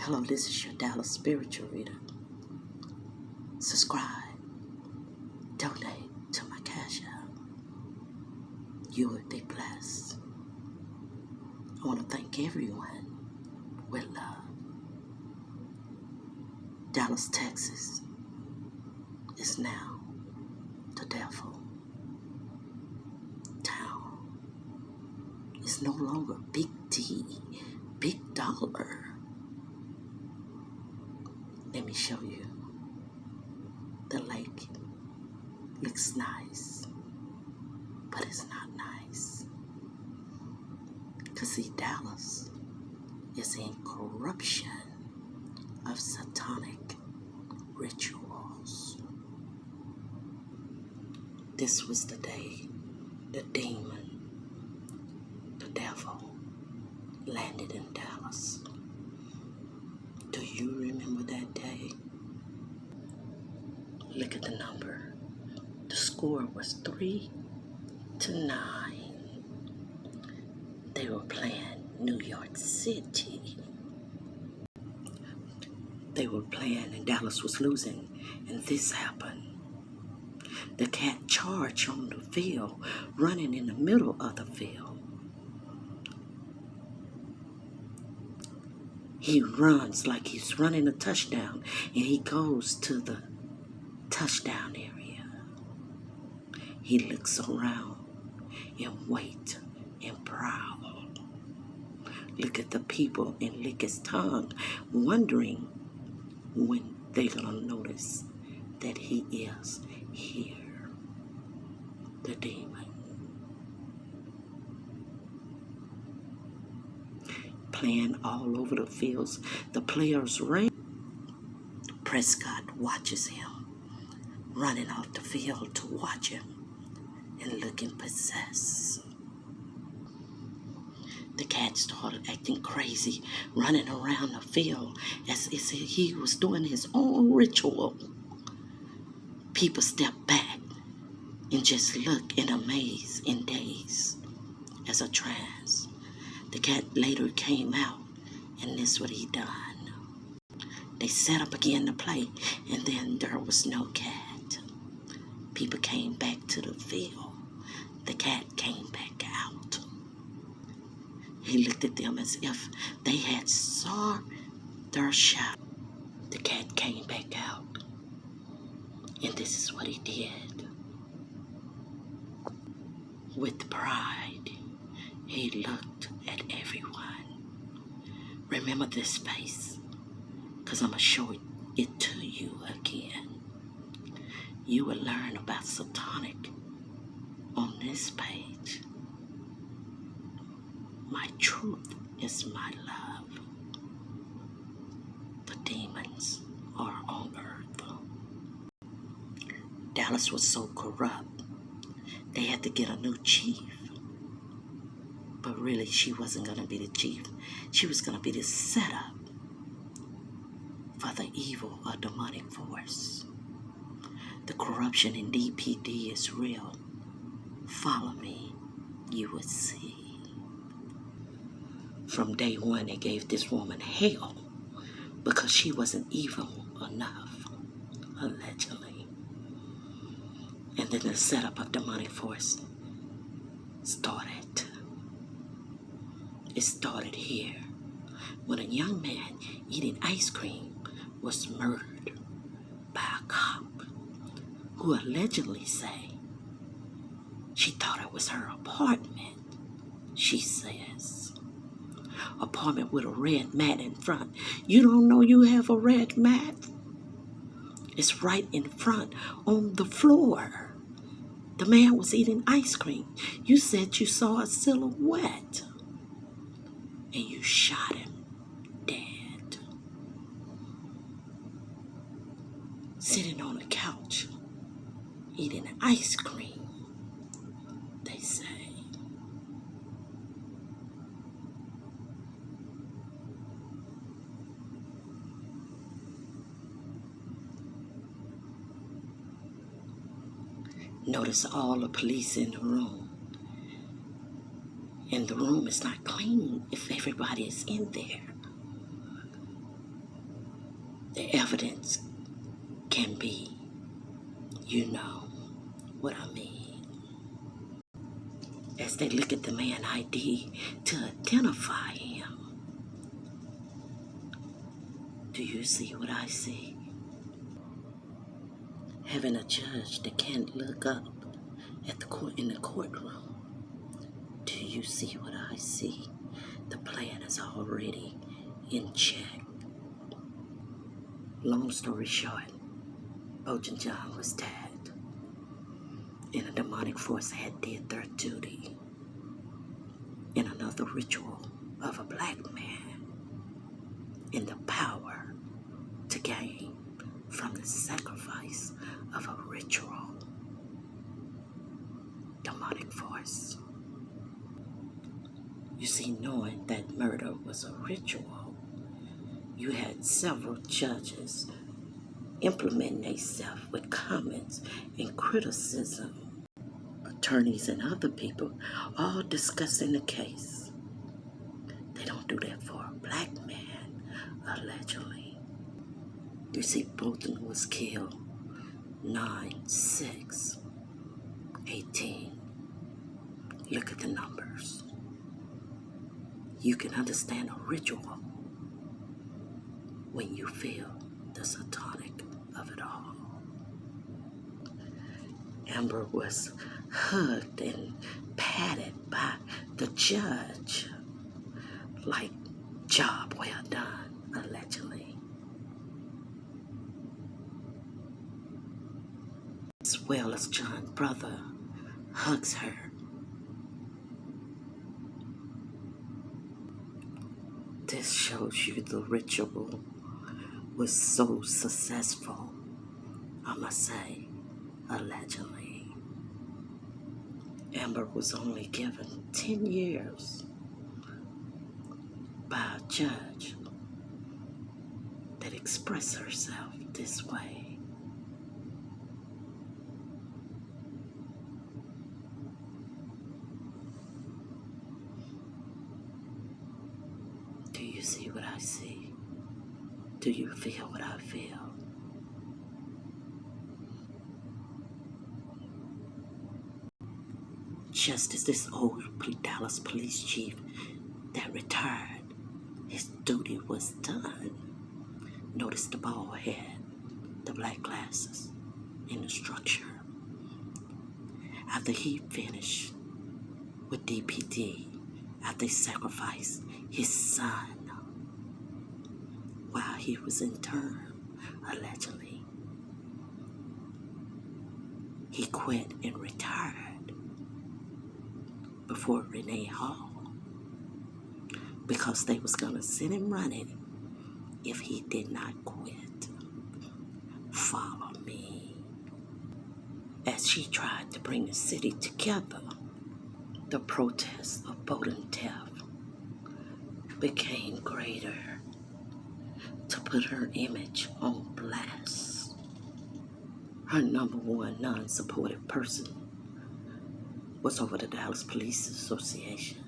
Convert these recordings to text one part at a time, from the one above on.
Hello, this is your Dallas Spiritual Reader. Subscribe, donate to my Cash App. You will be blessed. I want to thank everyone with love. Dallas, Texas is now the devil town. It's no longer Big D, Big Dollar. Let me show you. The lake looks nice, but it's not nice. Because see, Dallas is in corruption of satanic rituals. This was the day the demon, the devil, landed in Dallas. Do you remember that day? Look at the number. The score was 3-9. They were playing New York City. They were playing and Dallas was losing, and this happened. The cat charged on the field, running in the middle of the field. He runs like he's running a touchdown, and he goes to the touchdown area. He looks around and waits and prowl. Look at the people and lick his tongue, wondering when they're gonna notice that he is here, the demon. Playing all over the fields, the players ran. Prescott watches him, running off the field to watch him and looking possessed. The cat started acting crazy, running around the field as if he was doing his own ritual. People stepped back and just looked in amaze and daze as a trance. The cat later came out, and this is what he done. They set up again to play, and then there was no cat. People came back to the field. The cat came back out. He looked at them as if they had saw their shot. The cat came back out, and this is what he did. With pride, he looked at everyone. Remember this face, because I'm going to show it to you again. You will learn about satanic on this page. My truth is my love. The demons are on earth. Dallas was so corrupt, they had to get a new chief. But really, she wasn't going to be the chief. She was going to be the setup for the evil or demonic force. The corruption in DPD is real. Follow me, you will see. From day one, they gave this woman hell because she wasn't evil enough, allegedly. And then the setup of demonic force started. It started here when a young man eating ice cream was murdered by a cop who allegedly say she thought it was her apartment. She says, apartment with a red mat in front. You don't know you have a red mat? It's right in front on the floor. The man was eating ice cream. You said you saw a silhouette. And you shot him dead. Sitting on the couch, eating ice cream, they say. Notice all the police in the room. And the room is not clean if everybody is in there. The evidence can be, you know what I mean. As they look at the man ID to identify him, do you see what I see? Having a judge that can't look up at the court in the courtroom. Do you see what I see? The plan is already in check. Long story short, Bojan John was tagged, and a demonic force had did their duty in another ritual of a black man in the power to gain from the sacrifice of a ritual. Demonic force. You see, knowing that murder was a ritual, you had several judges implementing themselves with comments and criticism. Attorneys and other people all discussing the case. They don't do that for a black man, allegedly. You see, Bolton was killed 9/6/18. Look at the numbers. You can understand a ritual when you feel the satanic of it all. Amber was hugged and patted by the judge like, job well done, allegedly. As well as John's brother hugs her. This shows you the ritual was so successful, I must say, allegedly. Amber was only given 10 years by a judge that expressed herself this way. Do you see what I see? Do you feel what I feel? Just as this old Dallas police chief that retired, his duty was done. Notice the bald head, the black glasses, and the structure. After he finished with DPD, after he sacrificed his son while he was in term, allegedly, he quit and retired before Renee Hall because they was gonna send him running if he did not quit. Follow me. As she tried to bring the city together, the protest of Bowden theft became greater to put her image on blast. Her number one non-supportive person was over the Dallas Police Association.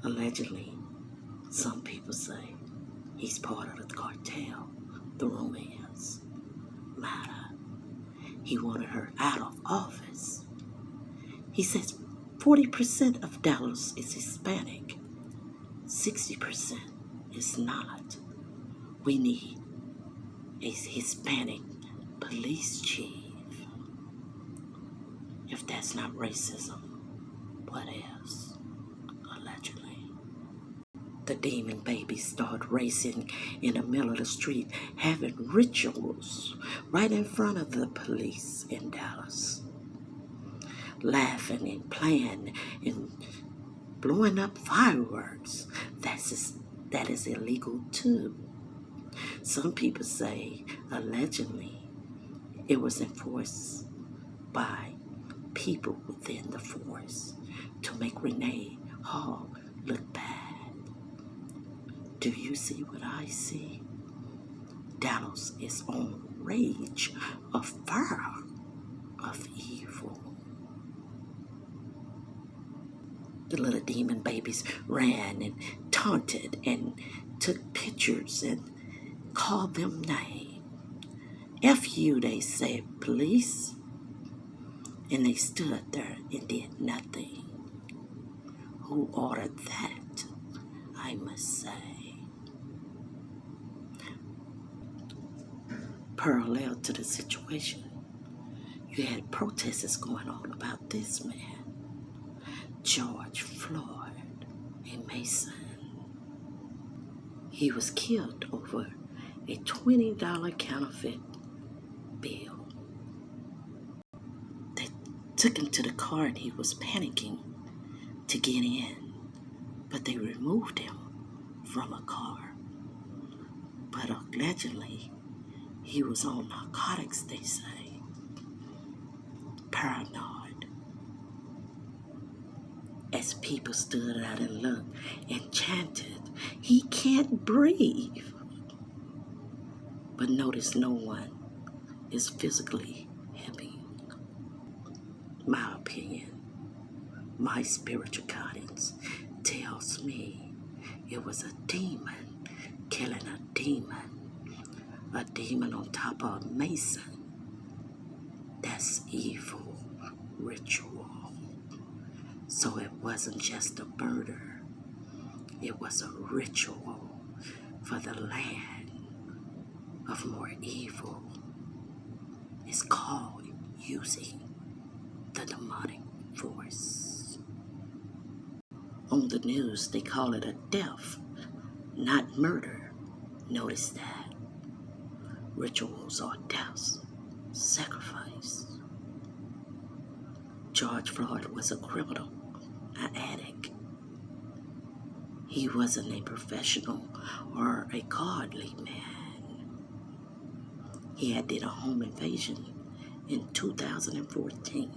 Allegedly, some people say he's part of the cartel. The rumor is, matter. He wanted her out of office. He says 40% of Dallas is Hispanic, 60% is not. We need a Hispanic police chief. If that's not racism, what is? Allegedly. The demon babies start racing in the middle of the street, having rituals right in front of the police in Dallas. Laughing and playing and blowing up fireworks. That is illegal too. Some people say, allegedly, it was enforced by people within the force to make Renee Hall look bad. Do you see what I see? Dallas is on rage of fire of evil. The little demon babies ran and taunted and took pictures and called them names. F you, they said, police. And they stood there and did nothing. Who ordered that, I must say? Parallel to the situation, you had protests going on about this man, George Floyd, a Mason. He was killed over a $20 counterfeit bill. They took him to the car and he was panicking to get in, but they removed him from a car. But allegedly, he was on narcotics, they say. Paranoid. As people stood out and looked and chanted, "He can't breathe." But notice no one is physically helping. My opinion, my spiritual guidance tells me it was a demon killing a demon on top of a Mason. That's evil ritual. So it wasn't just a murder, it was a ritual for the land of more evil. It's called using the demonic force. On the news, they call it a death, not murder. Notice that. Rituals are deaths, sacrifice. George Floyd was a criminal, an addict. He wasn't a professional or a godly man. He had did a home invasion in 2014.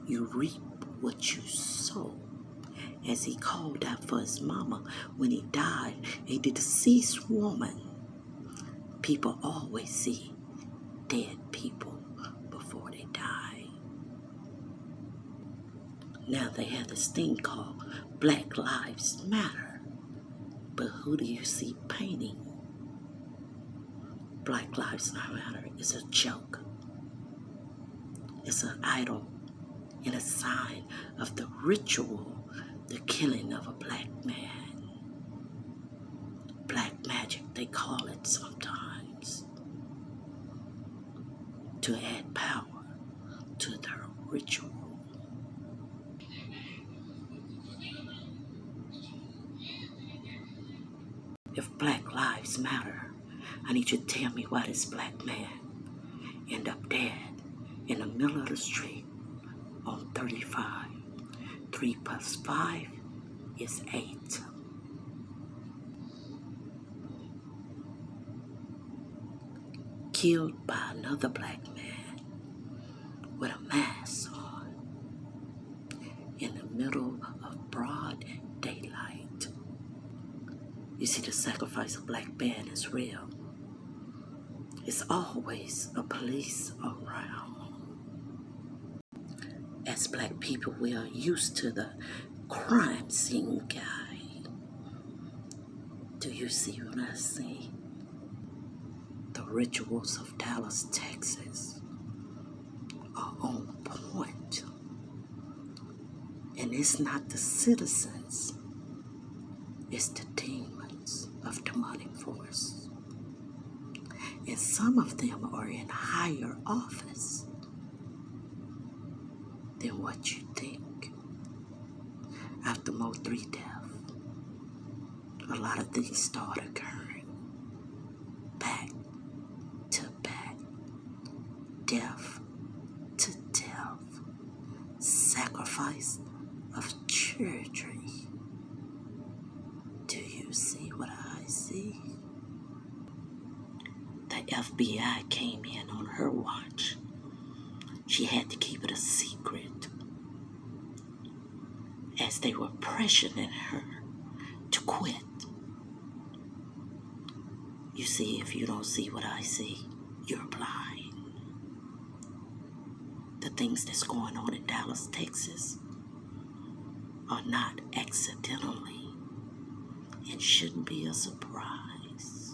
You reap what you sow. As he called out for his mama when he died, a deceased woman. People always see dead people before they die. Now they have this thing called Black Lives Matter. But who do you see painting? Black Lives Matter is a joke. It's an idol and a sign of the ritual, the killing of a black man. Black magic, they call it sometimes, to add power to their ritual. If Black Lives Matter, I need you to tell me why this black man ended up dead in the middle of the street on 35. 3 plus 5 is 8. Killed by another black man with a mask on in the middle of broad daylight. You see, the sacrifice of black man is real. It's always a police around. As black people, we are used to the crime scene guy. Do you see what I see? The rituals of Dallas, Texas are on point. And it's not the citizens, it's the demons of demonic force. And some of them are in higher office than what you think. After Mo3 death, a lot of things start occurring. Back to back. Death to death. Sacrifice of children. Do you see what I see? The FBI came in on her watch. She had to keep it a secret as they were pressuring her to quit. You see, if you don't see what I see, you're blind. The things that's going on in Dallas, Texas are not accidentally and shouldn't be a surprise.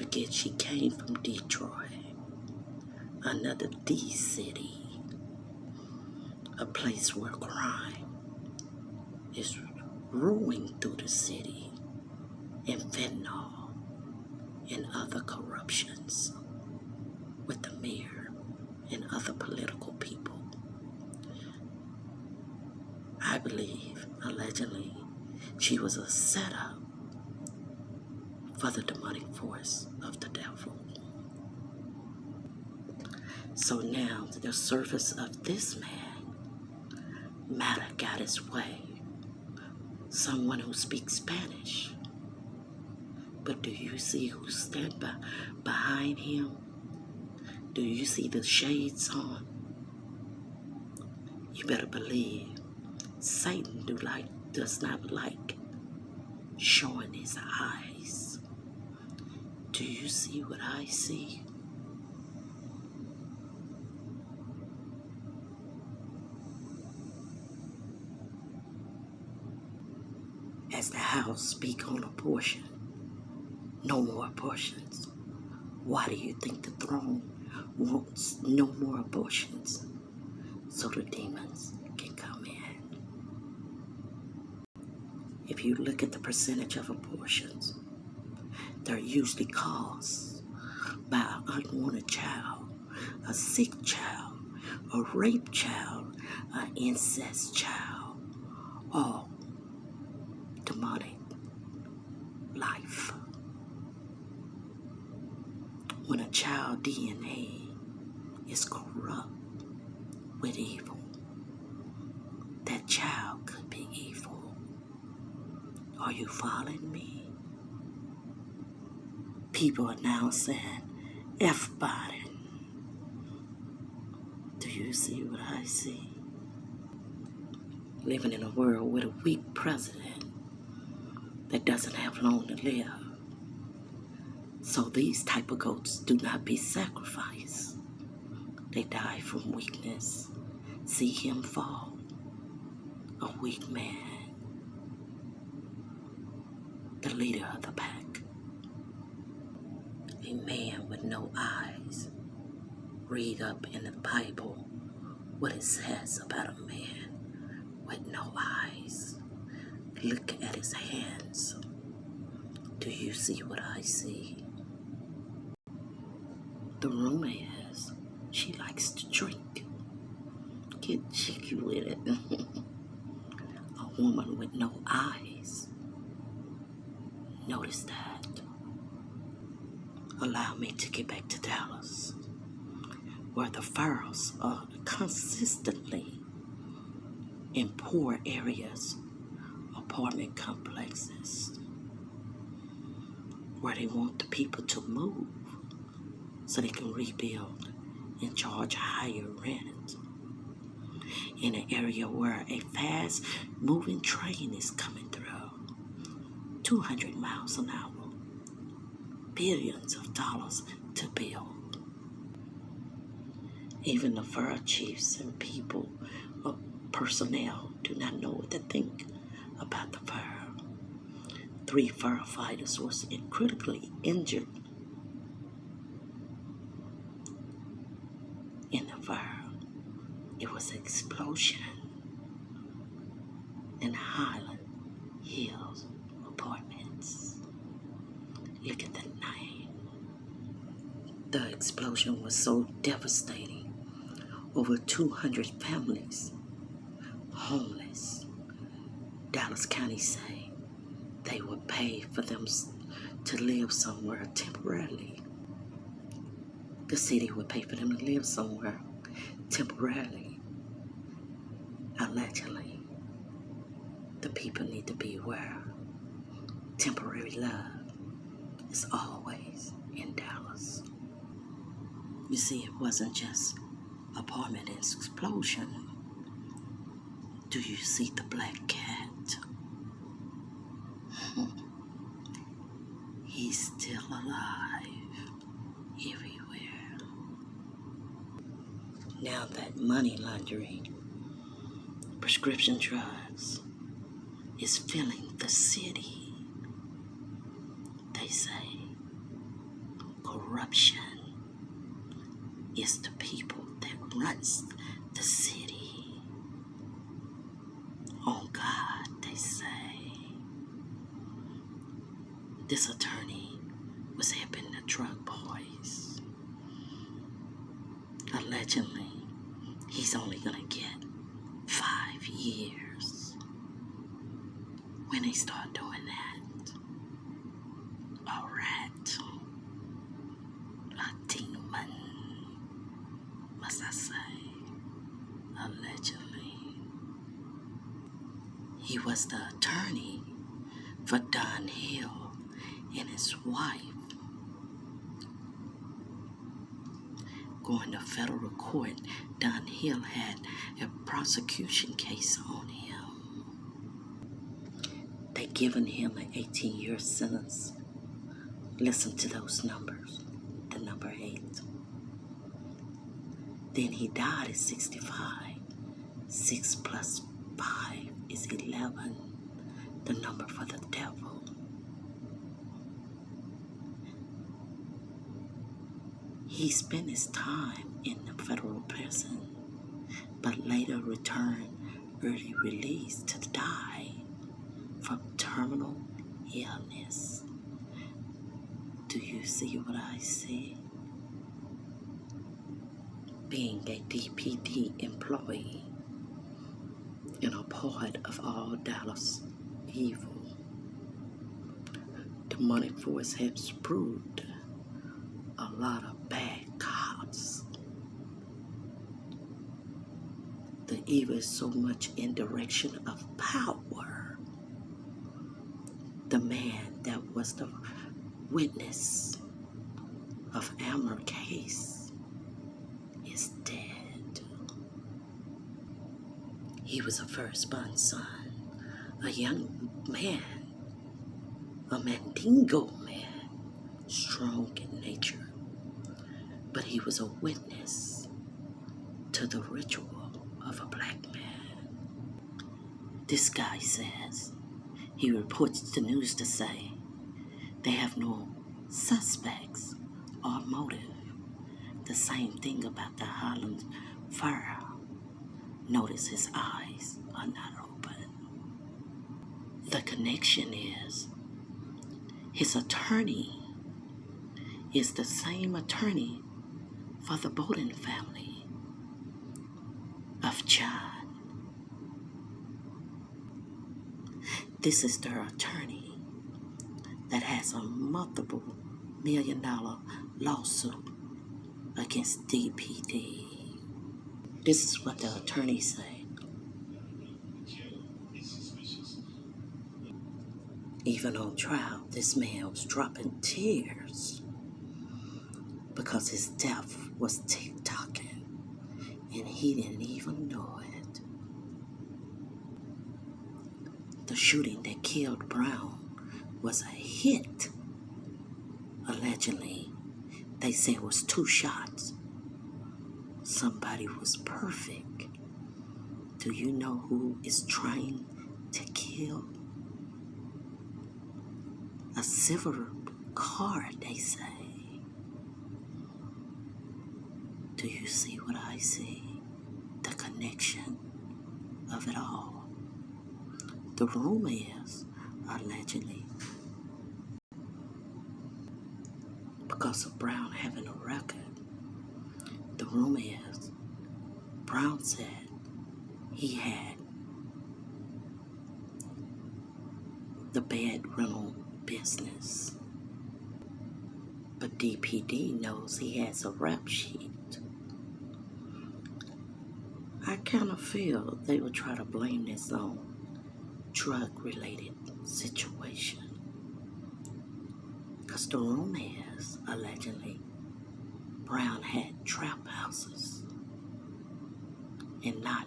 forget she came from Detroit, another D city, a place where crime is ruling through the city, and fentanyl and other corruptions with the mayor and other political people. I believe, allegedly, she was a setup for the demonic force of the devil. So now the surface of this man, matter got his way. Someone who speaks Spanish. But do you see who stand behind him? Do you see the shades on? You better believe Satan does not like showing his eyes. Do you see what I see? As the House speak on abortion, no more abortions. Why do you think the throne wants no more abortions? So the demons can come in. If you look at the percentage of abortions, they're usually caused by an unwanted child, a sick child, a rape child, an incest child, or demonic life. When a child DNA is corrupt with evil, that child could be evil. Are you following me? People are now saying, F Biden. Do you see what I see? Living in a world with a weak president that doesn't have long to live. So these type of goats do not be sacrificed. They die from weakness. See him fall, a weak man, the leader of the pack. A man with no eyes. Read up in the Bible what it says about a man with no eyes. Look at his hands. Do you see what I see? The rumor is she likes to drink. Get cheeky with it. A woman with no eyes. Notice that. Allow me to get back to Dallas, where the fires are consistently in poor areas, apartment complexes, where they want the people to move so they can rebuild and charge higher rent. In an area where a fast moving train is coming through, 200 miles an hour, billions of dollars to build. Even the fire chiefs and people or personnel do not know what to think about the fire. 3 firefighters was critically injured in the fire. It was an explosion in Highland Hills apartments. Look at the name. The explosion was so devastating. Over 200 families homeless. Dallas County say they would pay for them to live somewhere temporarily. The city would pay for them to live somewhere temporarily. Allegedly, the people need to be aware. Temporary love is always in Dallas. You see, it wasn't just apartment explosion. Do you see the black cat? He's still alive everywhere. Now that money laundering, prescription drugs, is filling the city, they say corruption is the people that runs the city. On God, they say. This attorney was helping the drug boys. Allegedly, he's only gonna get 5 years. When they start doing that, a rat, a demon, must I say, allegedly. He was the attorney for Don Hill and his wife going to federal court. Don Hill had a prosecution case on him. They given him an 18-year sentence. Listen to those numbers. The number 8. Then he died at 65. 6 plus 5 is 11. The number for the devil. He spent his time in the federal prison, but later returned early release to die from terminal illness. Do you see what I see? Being a DPD employee and a part of all Dallas evil, demonic force has proved a lot of bad cops. The evil is so much in direction of power. The man that was the witness of Amber case is dead. He was a firstborn son, a young man, a mandingo man, strong in nature, but he was a witness to the ritual of a black man. This guy says, he reports the news to say they have no suspects or motive. The same thing about the Highland fire. Notice his eyes are not open. The connection is his attorney is the same attorney for the Bowden family of John. This is their attorney that has a multiple $1 million lawsuit against DPD. This is what the attorney say. Even on trial, this man was dropping tears because his death was tick-tocking and he didn't even know it. The shooting that killed Brown was a hit. Allegedly, they say it was 2 shots. Somebody was perfect. Do you know who is trying to kill? A silver car, they say. Do you see what I see? The connection of it all. The rumor is, allegedly, because of Brown having a record, the rumor is, Brown said he had the bed rental business. But DPD knows he has a rap sheet. I kind of feel they will try to blame this on drug-related situation. Because the rumor is, allegedly, Brown had trap houses and not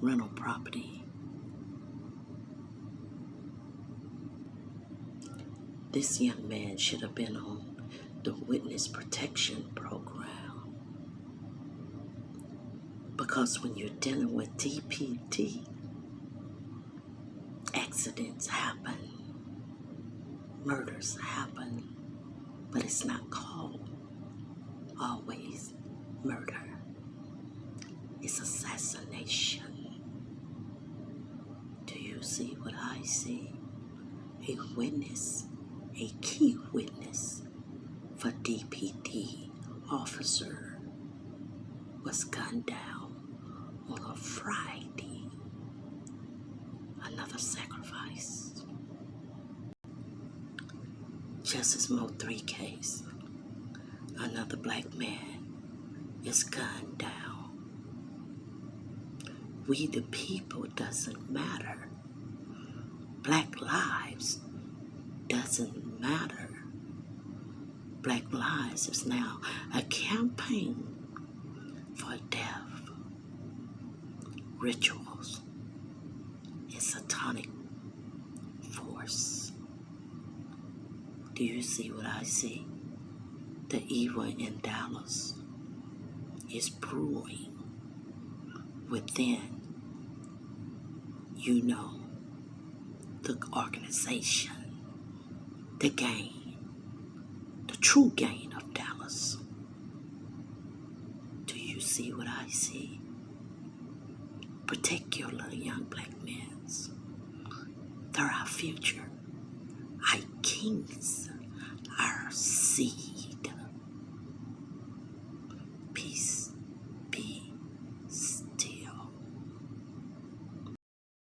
rental property. This young man should have been on the witness protection program. Because when you're dealing with DPD, accidents happen, murders happen, but it's not called always murder. It's assassination. Do you see what I see? A witness, a key witness for DPD officer was gunned down on a Friday. Another sacrifice. Justice Mo3 case. Another black man is gunned down. We the people doesn't matter. Black lives doesn't matter. Black lives is now a campaign for death, rituals, and satanic force. Do you see what I see? The evil in Dallas is brewing within, the organization, the gang, the true gang of Dallas. Do you see what I see? Particularly young black men. They're our future, our kings, our seed.